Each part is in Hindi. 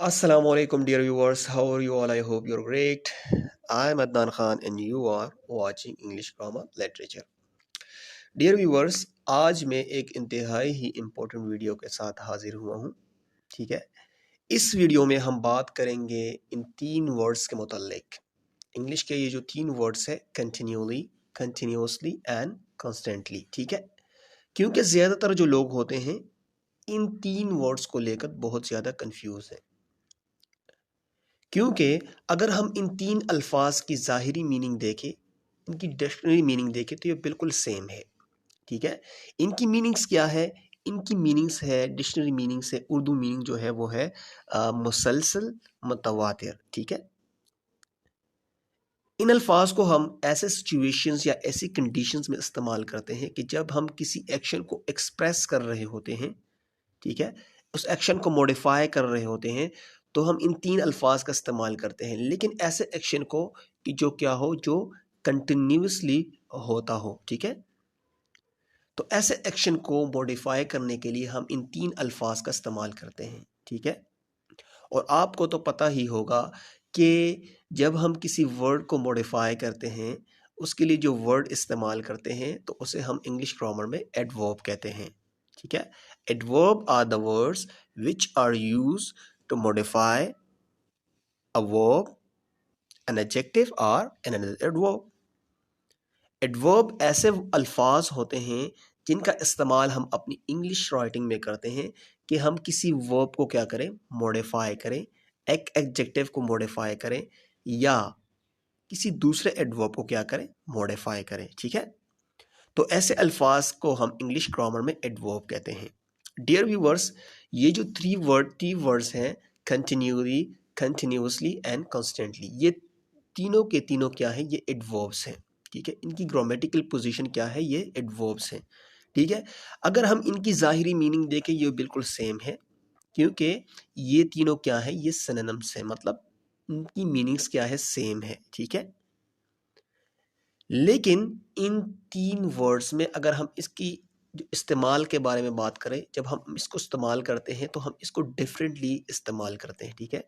Assalamu alaikum, dear viewers. How are you all? I hope you're great. I'm Adnan Khan, and you are watching English Grammar Literature. Dear viewers, आज मैं एक इंतहाई ही इम्पोर्टेंट वीडियो के साथ हाजिर हुआ हूँ. ठीक है. इस वीडियो में हम बात करेंगे इन तीन वर्ड्स के मुतालिक. इंग्लिश के ये जो तीन वर्ड्स है, कंटिन्यूली, कंटिन्यूसली एंड कॉन्स्टेंटली. ठीक है. क्योंकि ज़्यादातर जो लोग होते हैं इन तीन वर्ड्स को लेकर बहुत ज़्यादा कंफ्यूज हैं. क्योंकि अगर हम इन तीन अल्फाज की ज़ाहिरी मीनिंग देखें, इनकी डिक्शनरी मीनिंग देखें तो ये बिल्कुल सेम है. ठीक है. इनकी मीनिंग्स क्या है? इनकी मीनिंग्स है डिक्शनरी मीनिंग से उर्दू मीनिंग जो है वो है मुसलसल, मुतवातिर. ठीक है. इन अल्फाज को हम ऐसे सिचुएशंस या ऐसी कंडीशंस में इस्तेमाल करते हैं कि जब हम किसी एक्शन को एक्सप्रेस कर रहे होते हैं. ठीक है. उस एक्शन को मॉडिफाई कर रहे होते हैं तो हम इन तीन अल्फाज का इस्तेमाल करते हैं. लेकिन ऐसे एक्शन को कि जो क्या हो, जो कंटिन्यूसली होता हो. ठीक है. तो ऐसे एक्शन को मॉडिफाई करने के लिए हम इन तीन अल्फाज का इस्तेमाल करते हैं. ठीक है. और आपको तो पता ही होगा कि जब हम किसी वर्ड को मॉडिफाई करते हैं उसके लिए जो वर्ड इस्तेमाल करते हैं तो उसे हम इंग्लिश ग्रामर में एडवर्ब कहते हैं. ठीक है. Adverb are the words which are used to modify a verb, an adjective और एन एडवर्ब. एडवर्ब ऐसे अल्फाज होते हैं जिनका इस्तेमाल हम अपनी इंग्लिश राइटिंग में करते हैं कि हम किसी वर्ब को क्या करें, मॉडिफाई करें, एक एडजेक्टिव को मॉडिफाई करें या किसी दूसरे एडवर्ब को क्या करें, मॉडिफाई करें. ठीक है. तो ऐसे अल्फाज को हम इंग्लिश ग्रामर में एडवर्ब कहते हैं. डियर व्यूवर्स, ये जो थ्री वर्ड्स हैं, कंटिन्यूली, कंटिन्यूसली एंड कॉन्स्टेंटली, ये तीनों के तीनों क्या है, ये एडवर्ब्स हैं. ठीक है. इनकी ग्रामेटिकल पोजीशन क्या है, ये एडवर्ब्स हैं. ठीक है. अगर हम इनकी ज़ाहिरी मीनिंग देखें ये बिल्कुल सेम है क्योंकि ये तीनों क्या है, ये सिनोनिम्स हैं, मतलब इनकी मीनिंग्स क्या है, सेम है. ठीक है. लेकिन इन तीन वर्ड्स में अगर हम इसकी जो इस्तेमाल के बारे में बात करें, जब हम इसको इस्तेमाल करते हैं तो हम इसको डिफरेंटली इस्तेमाल करते हैं. ठीक है.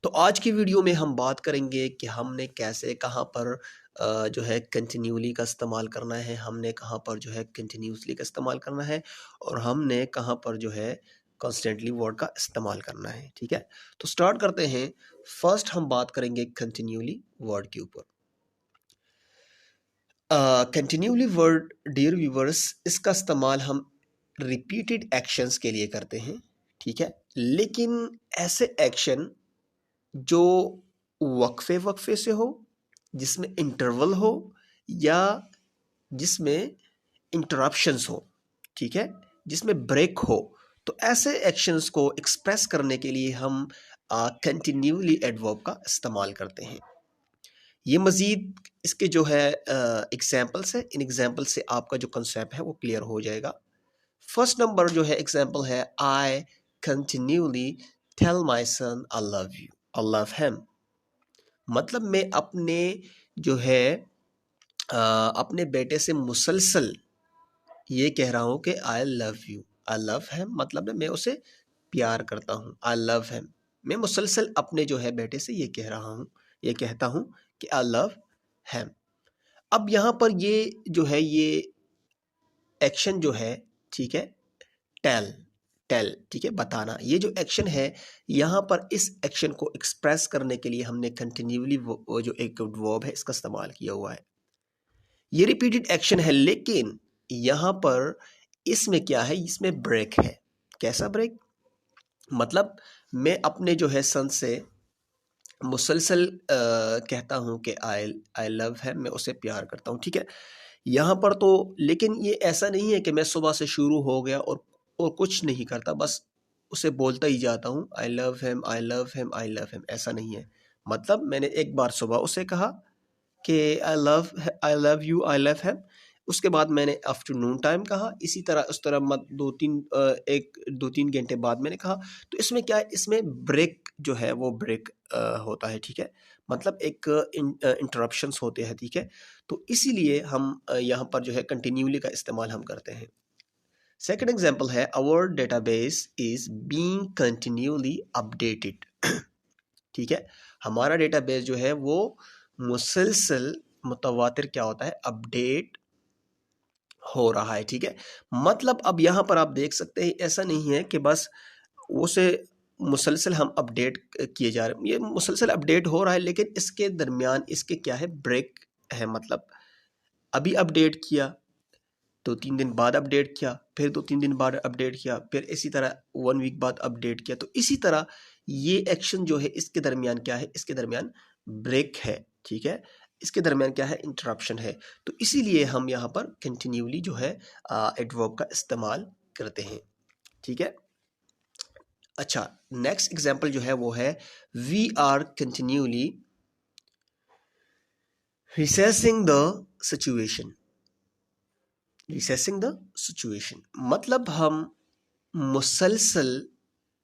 तो आज की वीडियो में हम बात करेंगे कि हमने कैसे कहाँ पर जो है कंटिन्यूली का इस्तेमाल करना है, हमने कहाँ पर जो है कंटिन्यूसली का इस्तेमाल करना है और हमने कहाँ पर जो है कॉन्स्टेंटली वर्ड का इस्तेमाल करना है. ठीक है. तो स्टार्ट करते हैं. फर्स्ट हम बात करेंगे कंटिन्यूली वर्ड के ऊपर. कंटिन्यूली वर्ड, डियर व्यूवर्स, इसका इस्तेमाल हम रिपीटेड एक्शंस के लिए करते हैं. ठीक है. लेकिन ऐसे एक्शन जो वक्फे वक्फे से हो, जिसमें इंटरवल हो या जिसमें इंटरप्शंस हो. ठीक है. जिसमें ब्रेक हो, तो ऐसे एक्शंस को एक्सप्रेस करने के लिए हम कंटिन्यूली एडवर्ब का इस्तेमाल करते हैं. ये मज़ीद इसके जो है एग्जाम्पल्स है, इन एग्जाम्पल से आपका जो कंसेप्ट है वो क्लियर हो जाएगा. फर्स्ट नंबर जो है एग्जाम्पल है, I continuously tell my son I love you, I love him. मतलब मैं अपने जो है अपने बेटे से मुसलसल ये कह रहा हूँ कि आई love you, I love him, मतलब मैं उसे प्यार करता हूँ, आई लव हिम. मैं मुसलसल अपने जो है बेटे से ये कह रहा हूँ, ये कहता हूँ कि आई लव हिम. अब यहाँ पर ये जो है ये एक्शन जो है, ठीक है, टेल, टेल, ठीक है, बताना, ये जो एक्शन है यहाँ पर इस एक्शन को एक्सप्रेस करने के लिए हमने कंटिन्यूली वो जो एक वर्ब है इसका इस्तेमाल किया हुआ है. ये रिपीटेड एक्शन है लेकिन यहाँ पर इसमें क्या है, इसमें ब्रेक है. कैसा ब्रेक? मतलब मैं अपने जो है सन से मुसलसल कहता हूँ कि आई आई लव है, मैं उसे प्यार करता हूँ. ठीक है. यहाँ पर तो लेकिन ये ऐसा नहीं है कि मैं सुबह से शुरू हो गया और कुछ नहीं करता, बस उसे बोलता ही जाता हूँ आई लव हिम, आई लव हिम, आई लव हिम. ऐसा नहीं है. मतलब मैंने एक बार सुबह उसे कहा कि आई love you, I love him. उसके बाद मैंने आफ्टरनून टाइम कहा, इसी तरह उस तरह मत एक दो तीन घंटे बाद मैंने कहा. तो इसमें क्या है, इसमें ब्रेक जो है वो ब्रेक होता है. ठीक है. मतलब एक इंटरप्शंस होते हैं. ठीक है. तो इसीलिए हम यहाँ पर जो है कंटिन्यूली का इस्तेमाल हम करते हैं. सेकंड एग्जांपल है our database is being continuously updated. ठीक है, हमारा डेटाबेस जो है वो मुसलसल मुतवातिर क्या होता है, अपडेट हो रहा है। ठीक है, मतलब अब यहाँ पर आप देख सकते हैं ऐसा नहीं है कि बस उसे मुसलसल हम अपडेट किए जा रहे हैं, ये मुसलसल अपडेट हो रहा है लेकिन इसके दरमियान इसके क्या है, ब्रेक है। मतलब अभी अपडेट किया, 2-3 दिन बाद अपडेट किया, फिर 2-3 दिन बाद अपडेट किया, फिर इसी तरह 1 वीक बाद अपडेट किया। तो इसी तरह ये एक्शन जो है इसके दरमियान क्या है, इसके दरमियान ब्रेक है। ठीक है, इसके दरमियान क्या है, इंटरप्शन है। तो इसीलिए हम यहाँ पर कंटिन्यूअली जो है एडवर्ब का इस्तेमाल करते हैं। ठीक है, अच्छा, नेक्स्ट एग्जाम्पल जो है वो है we are continuously recessing the situation. Recessing the situation मतलब हम मुसलसल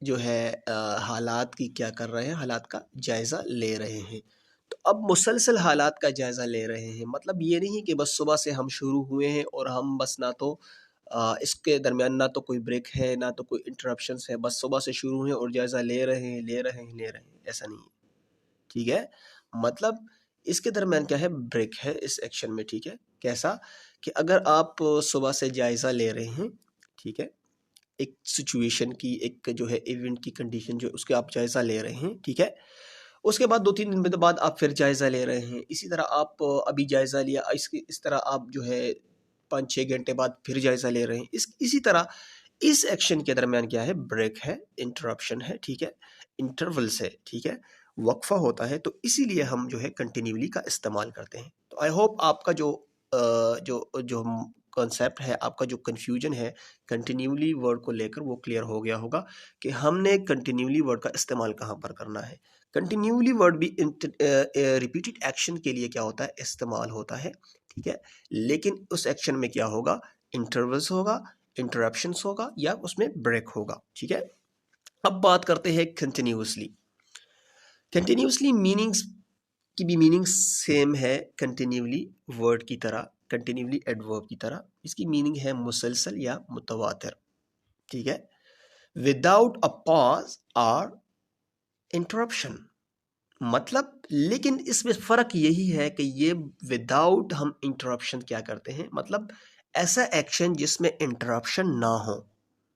जो है हालात की क्या कर रहे हैं, हालात का जायज़ा ले रहे हैं। तो अब मुसलसल हालात का जायज़ा ले रहे हैं मतलब ये नहीं कि बस सुबह से हम शुरू हुए हैं और हम बस ना तो इसके दरमियान ना तो कोई ब्रेक है ना तो कोई इंटरप्शंस है, बस सुबह से शुरू हुए और जायज़ा ले रहे हैं ले रहे हैं ले रहे हैं, ऐसा नहीं है। ठीक है, मतलब इसके दरमियान क्या है, ब्रेक है इस एक्शन में। ठीक है, कैसा कि अगर आप सुबह से जायज़ा ले रहे हैं, ठीक है, एक सिचुएशन की, एक जो है इवेंट की कंडीशन जो उसके आप जायज़ा ले रहे हैं। ठीक है, उसके बाद 2-3 दिन बाद आप फिर जायज़ा ले रहे हैं। इसी तरह आप अभी जायज़ा लिया, इस तरह आप जो है 5-6 घंटे बाद फिर जायज़ा ले रहे हैं। इसी तरह इस एक्शन के दरमियान क्या है, ब्रेक है, इंटरप्शन है। ठीक है, इंटरवल्स है। ठीक है, वक्फा होता है। तो इसीलिए हम जो है कंटिन्यूअली का इस्तेमाल करते हैं। तो आई होप आपका जो जो कॉन्सेप्ट है, आपका जो कन्फ्यूजन है कंटिन्यूअली वर्ड को लेकर वो क्लियर हो गया होगा कि हमने कंटिन्यूअली वर्ड का इस्तेमाल कहाँ पर करना है। कंटिन्यूअली वर्ड भी रिपीटेड एक्शन के लिए क्या होता है, इस्तेमाल होता है। ठीक है, लेकिन उस एक्शन में क्या होगा, इंटरवल्स होगा, इंटरप्शंस होगा या उसमें ब्रेक होगा। ठीक है, अब बात करते हैं कंटिन्यूअसली। कंटिन्यूअसली मीनिंग्स की भी मीनिंग सेम है कंटिन्यूअली वर्ड की तरह, कंटिन्यूअली एडवर्ब की तरह। इसकी मीनिंग है मुसलसल या मुतवातिर। ठीक है, विदाउट अ पॉज और इंटरप्शन मतलब, लेकिन इसमें फ़र्क यही है कि ये विदाउट हम इंटरप्शन क्या करते हैं, मतलब ऐसा एक्शन जिसमें इंटरप्शन ना हो।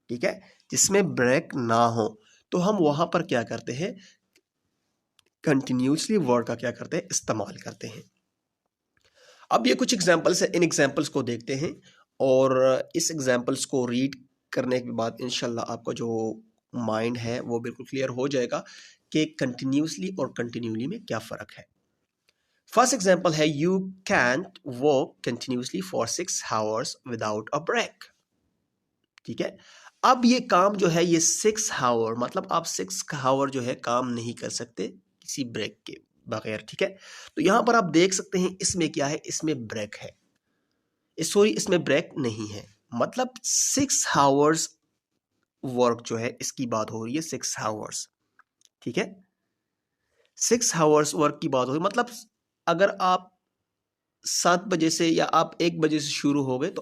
ठीक है, जिसमें ब्रेक ना हो, तो हम वहाँ पर क्या करते हैं, कंटिन्यूसली वर्ड का क्या करते हैं, इस्तेमाल करते हैं। अब ये कुछ एग्जांपल्स है, इन एग्जांपल्स को देखते हैं और इस एग्जांपल्स को रीड करने के बाद इंशाल्लाह आपका जो माइंड है वो बिल्कुल क्लियर हो जाएगा कि कंटिन्यूसली और कंटिन्यूअली में क्या फ़र्क है। फर्स्ट एग्जांपल है you can't work continuously for 6 hours without a break. ठीक है, अब ये काम जो है ये 6 आवर मतलब आप 6 आवर जो है काम नहीं कर सकते किसी ब्रेक के बगैर। ठीक है, तो यहां पर आप देख सकते हैं इसमें क्या है, इसमें ब्रेक है, सॉरी इसमें ब्रेक नहीं है। मतलब 6 आवर्स वर्क जो है इसकी बात हो रही है, 6 आवर्स। ठीक है, 6 आवर्स वर्क की बात हो रही है। मतलब अगर आप 7 बजे से या आप 1 बजे से शुरू हो गए तो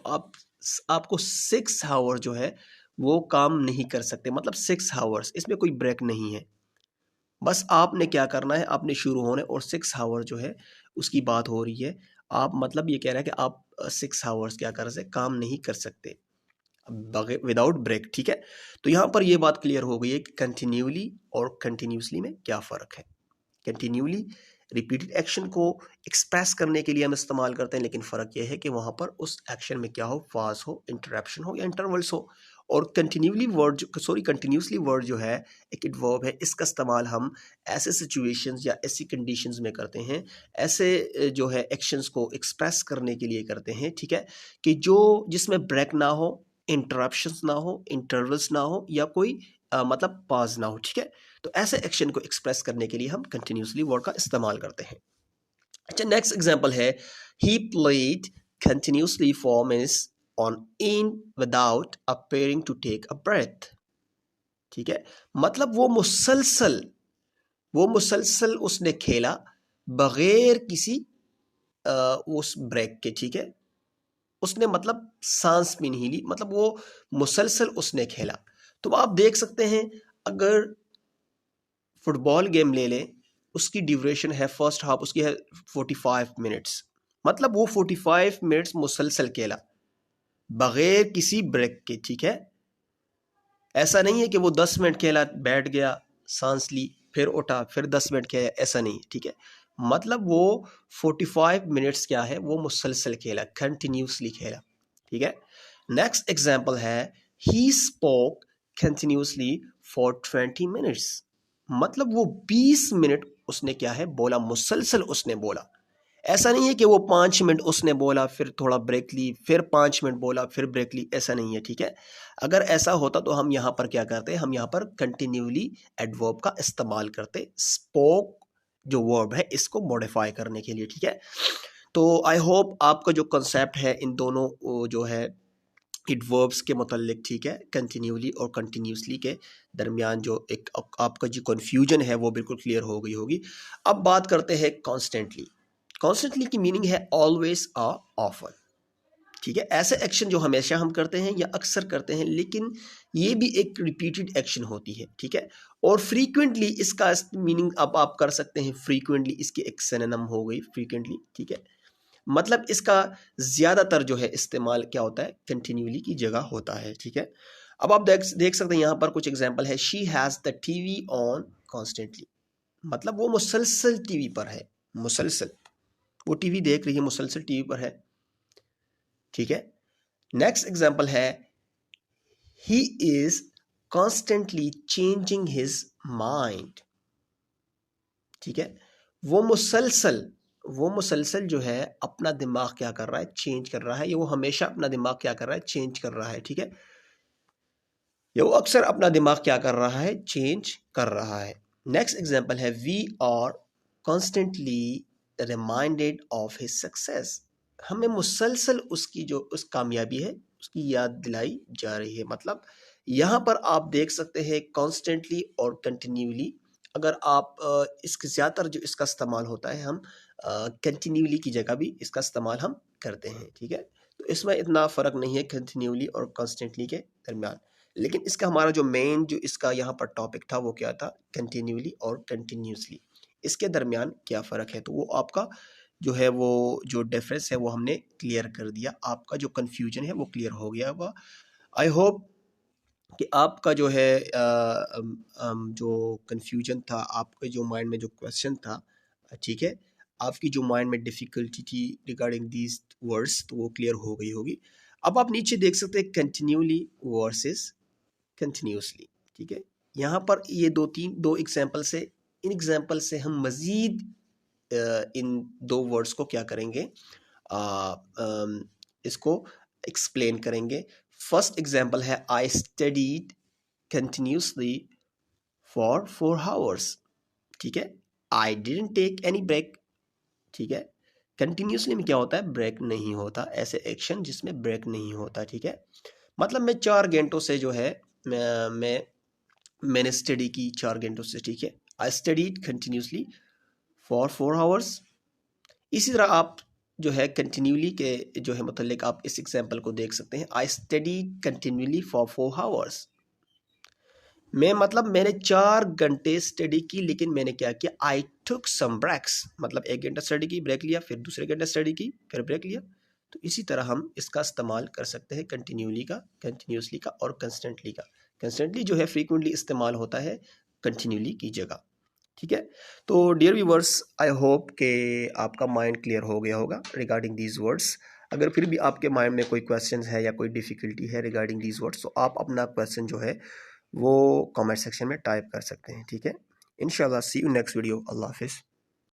आपको 6 आवर जो है वो काम नहीं कर सकते। मतलब 6 आवर्स, इसमें कोई ब्रेक नहीं है। बस आपने क्या करना है, आपने शुरू होने और 6 आवर जो है उसकी बात हो रही है। आप मतलब ये कह रहे हैं कि आप 6 आवर्स क्या कर सकते, काम नहीं कर सकते विदाउट ब्रेक। ठीक है, तो यहाँ पर ये बात क्लियर हो गई है कि कंटिन्यूअली और कंटिन्यूसली में क्या फ़र्क है। कंटिन्यूअली रिपीटेड एक्शन को एक्सप्रेस करने के लिए हम इस्तेमाल करते हैं, लेकिन फ़र्क यह है कि वहाँ पर उस एक्शन में क्या हो, फाज हो, इंटरप्शन हो या इंटरवल्स हो। और कंटिन्यूसली वर्ड जो है एक एडवर्ब है, इसका इस्तेमाल हम ऐसे सिचुएशंस या ऐसी कंडीशंस में करते हैं, ऐसे जो है एक्शंस को एक्सप्रेस करने के लिए करते हैं। ठीक है, कि जो जिसमें ब्रेक ना हो, इंटरप्शंस ना हो, इंटरवल्स ना हो या कोई मतलब पॉज ना हो। ठीक है, तो ऐसे एक्शन को एक्सप्रेस करने के लिए हम कंटिन्यूसली वर्ड का इस्तेमाल करते हैं। अच्छा, नेक्स्ट एग्जांपल है he played continuously for minutes on end without appearing to take a breath. ठीक है, मतलब वो मुसलसल उसने खेला बगैर किसी उस ब्रेक के। ठीक है, उसने मतलब सांस भी नहीं ली, मतलब वो मुसलसल उसने खेला। तो आप देख सकते हैं, अगर फुटबॉल गेम ले लें, उसकी ड्यूरेशन है, फर्स्ट हाफ उसकी है 45 मिनट्स, मतलब वो 45 मिनट्स मुसलसल खेला बगैर किसी ब्रेक के, ठीक है। ऐसा नहीं है कि वो 10 मिनट खेला, बैठ गया, सांस ली, फिर उठा, फिर 10 मिनट खेला, ऐसा नहीं है, ठीक है। मतलब वो 45 मिनट्स क्या है, वो मुसलसल खेला, कंटिन्यूसली खेला, ठीक है। नेक्स्ट एग्जाम्पल है, he spoke continuously for 20 minutes, मतलब वो 20 मिनट उसने क्या है बोला, मुसलसल उसने बोला। ऐसा नहीं है कि वो 5 मिनट उसने बोला, फिर थोड़ा ब्रेक ली, फिर 5 मिनट बोला, फिर ब्रेक ली, ऐसा नहीं है, ठीक है। अगर ऐसा होता तो हम यहाँ पर क्या करते, हम यहाँ पर कंटिन्यूली एडवर्ब का इस्तेमाल करते, स्पोक जो वर्ब है इसको मॉडिफाई करने के लिए, ठीक है। तो आई होप आपका जो कंसेप्ट है इन दोनों जो है एडवर्ब्स के मुतल्लिक, ठीक है, कंटिन्यूली और कंटिन्यूसली के दरमियान जो एक आपका जो कन्फ्यूजन है वो बिल्कुल क्लियर हो गई होगी। अब बात करते हैं कॉन्स्टेंटली। कॉन्स्टेंटली की मीनिंग है ऑलवेज आ ऑफन, ठीक है। ऐसे एक्शन जो हमेशा हम करते हैं या अक्सर करते हैं, लेकिन ये भी एक रिपीटेड एक्शन होती है, ठीक है। और फ्रीक्वेंटली इसका मीनिंग अब आप कर सकते हैं, फ्रीक्वेंटली इसकी एक सिनोनिम हो गई फ्रीक्वेंटली, ठीक है। मतलब इसका ज़्यादातर जो है इस्तेमाल क्या होता है, कंटिन्यूली की जगह होता है, ठीक है। अब आप देख सकते हैं यहाँ पर कुछ एग्जांपल है, she has the TV on constantly, मतलब वो मुसलसल टीवी पर है, मुसलसल वो टीवी देख रही है, मुसलसल टीवी पर है, ठीक है। नेक्स्ट एग्जांपल है, he is constantly changing his mind, ठीक है। वो मुसलसल जो है अपना दिमाग क्या कर रहा है, चेंज कर रहा है, ये वो हमेशा अपना दिमाग क्या कर रहा है, चेंज कर रहा है, ठीक है। ये वो अक्सर अपना दिमाग क्या कर रहा है, चेंज कर रहा है। नेक्स्ट एग्जांपल है, we are constantly reminded of his success, हमें मुसलसल उसकी जो उस कामयाबी है उसकी याद दिलाई जा रही है। मतलब यहाँ पर आप देख सकते हैं कॉन्स्टेंटली और कंटिन्यूली, अगर आप इसके ज़्यादातर जो इसका इस्तेमाल होता है, हम कंटिन्यूली की जगह भी इसका इस्तेमाल हम करते हैं, ठीक है। तो इसमें इतना फ़र्क नहीं है कंटिन्यूली और कॉन्स्टेंटली के दरमियान, लेकिन इसका हमारा जो मेन जो इसका यहाँ पर टॉपिक था वो क्या था, कंटिन्यूली और कंटिन्यूसली, इसके दरमियान क्या फ़र्क है। तो वो आपका जो है वो जो डिफरेंस है वो हमने क्लियर कर दिया, आपका जो कन्फ्यूजन है वो क्लियर हो गया होगा। आई होप कि आपका जो है जो कन्फ्यूजन था, आपके जो माइंड में जो क्वेश्चन था, ठीक है, आपकी जो माइंड में डिफ़िकल्टी थी रिगार्डिंग दीज वर्ड्स, तो वो क्लियर हो गई होगी। अब आप नीचे देख सकते हैं कंटिन्यूली वर्सेस कंटिन्यूसली, ठीक है। यहाँ पर ये दो एग्जाम्पल से, इन एग्जाम्पल से हम मज़ीद इन दो वर्ड्स को क्या करेंगे, इसको एक्सप्लेन करेंगे। फर्स्ट एग्जाम्पल है, I studied continuously for 4 hours, ठीक है। I didn't take any break, ठीक है। कंटिन्यूसली में क्या होता है, ब्रेक नहीं होता, ऐसे एक्शन जिसमें ब्रेक नहीं होता, ठीक है। मतलब मैं 4 घंटों से जो है मैंने स्टडी की 4 घंटों से, ठीक है। I studied continuously for 4 hours. इसी तरह आप जो है कंटिन्यूली के जो है मतलब आप इस एग्जाम्पल को देख सकते हैं, I study continually for 4 hours. मैं मतलब मैंने 4 घंटे स्टडी की, लेकिन मैंने क्या किया, आई टुक सम ब्रेक्स, मतलब 1 घंटा स्टडी की, ब्रेक लिया, फिर दूसरे घंटा स्टडी की, फिर ब्रेक लिया। तो इसी तरह हम इसका इस्तेमाल कर सकते हैं कंटिन्यूली का, कंटिन्यूसली का और कंस्टेंटली का। कंस्टेंटली जो है फ्रीक्वेंटली इस्तेमाल होता है कंटिन्यूली की जगह, ठीक है। तो डियर व्यूवर्स, आई होप कि आपका माइंड क्लियर हो गया होगा रिगार्डिंग दीज वर्ड्स। अगर फिर भी आपके माइंड में कोई क्वेश्चन है या कोई डिफ़िकल्टी है रिगार्डिंग दीज वर्ड्स, तो आप अपना क्वेश्चन जो है वो कमेंट सेक्शन में टाइप कर सकते हैं, ठीक है। इंशाल्लाह सी यू नेक्स्ट वीडियो। अल्लाह हाफिज़।